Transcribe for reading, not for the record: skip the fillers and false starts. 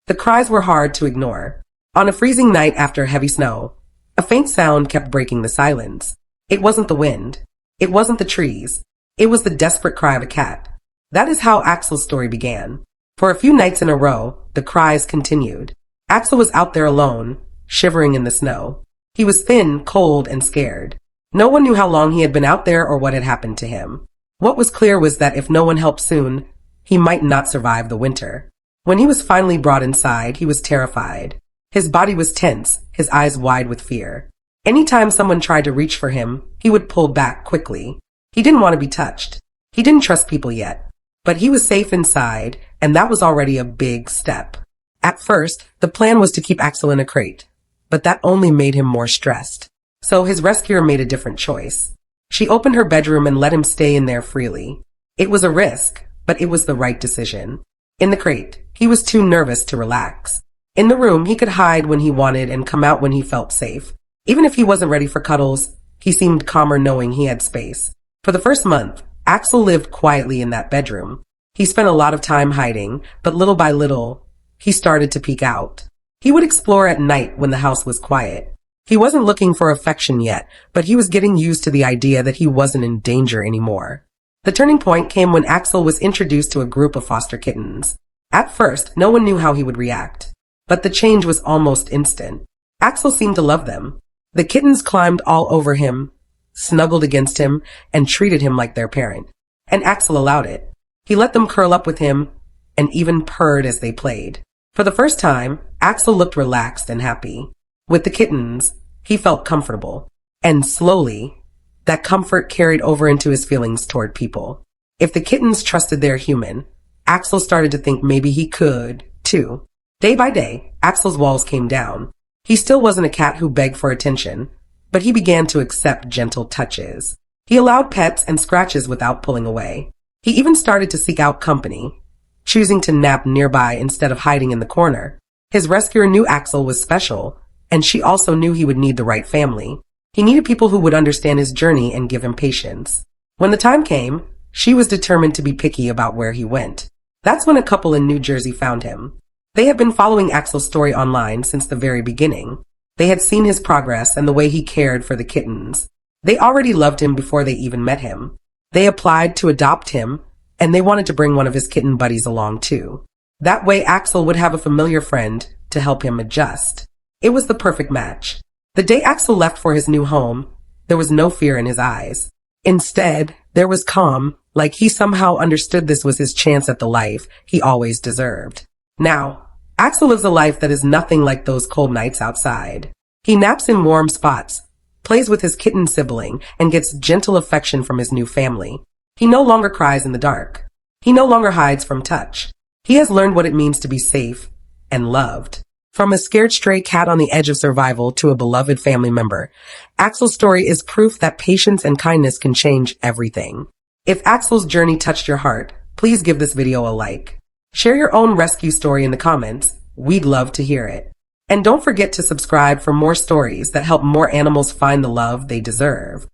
The cries were hard to ignore. On a freezing night after heavy snow, a faint sound kept breaking the silence. It wasn't the wind. It wasn't the trees. It was the desperate cry of a cat. That is how Axel's story began. For a few nights in a row, the cries continued. Axel was out there alone, shivering in the snow. He was thin, cold, and scared. No one knew how long he had been out there or what had happened to him. What was clear was that if no one helped soon, he might not survive the winter. When he was finally brought inside, he was terrified. His body was tense, his eyes wide with fear. Anytime someone tried to reach for him, he would pull back quickly. He didn't want to be touched. He didn't trust people yet. But he was safe inside, and that was already a big step. At first, the plan was to keep Axel in a crate, but that only made him more stressed. So his rescuer made a different choice. She opened her bedroom and let him stay in there freely. It was a risk, but it was the right decision. In the crate, he was too nervous to relax. In the room, he could hide when he wanted and come out when he felt safe. Even if he wasn't ready for cuddles, he seemed calmer knowing he had space. For the first month, Axel lived quietly in that bedroom. He spent a lot of time hiding, but little by little, he started to peek out. He would explore at night when the house was quiet. He wasn't looking for affection yet, but he was getting used to the idea that he wasn't in danger anymore. The turning point came when Axel was introduced to a group of foster kittens. At first, no one knew how he would react, but the change was almost instant. Axel seemed to love them. The kittens climbed all over him, snuggled against him, and treated him like their parent. And Axel allowed it. He let them curl up with him and even purred as they played. For the first time, Axel looked relaxed and happy. With the kittens, he felt comfortable. And slowly, that comfort carried over into his feelings toward people. If the kittens trusted their human, Axel started to think maybe he could, too. Day by day, Axel's walls came down. He still wasn't a cat who begged for attention, but he began to accept gentle touches. He allowed pets and scratches without pulling away. He even started to seek out company, choosing to nap nearby instead of hiding in the corner. His rescuer knew Axel was special, and she also knew he would need the right family. He needed people who would understand his journey and give him patience. When the time came, she was determined to be picky about where he went. That's when a couple in New Jersey found him. They had been following Axel's story online since the very beginning. They had seen his progress and the way he cared for the kittens. They already loved him before they even met him. They applied to adopt him, and they wanted to bring one of his kitten buddies along too. That way Axel would have a familiar friend to help him adjust. It was the perfect match. The day Axel left for his new home, there was no fear in his eyes. Instead, there was calm, like he somehow understood this was his chance at the life he always deserved. Now, Axel lives a life that is nothing like those cold nights outside. He naps in warm spots, plays with his kitten sibling, and gets gentle affection from his new family. He no longer cries in the dark. He no longer hides from touch. He has learned what it means to be safe and loved. From a scared stray cat on the edge of survival to a beloved family member, Axel's story is proof that patience and kindness can change everything. If Axel's journey touched your heart, please give this video a like. Share your own rescue story in the comments. We'd love to hear it. And don't forget to subscribe for more stories that help more animals find the love they deserve.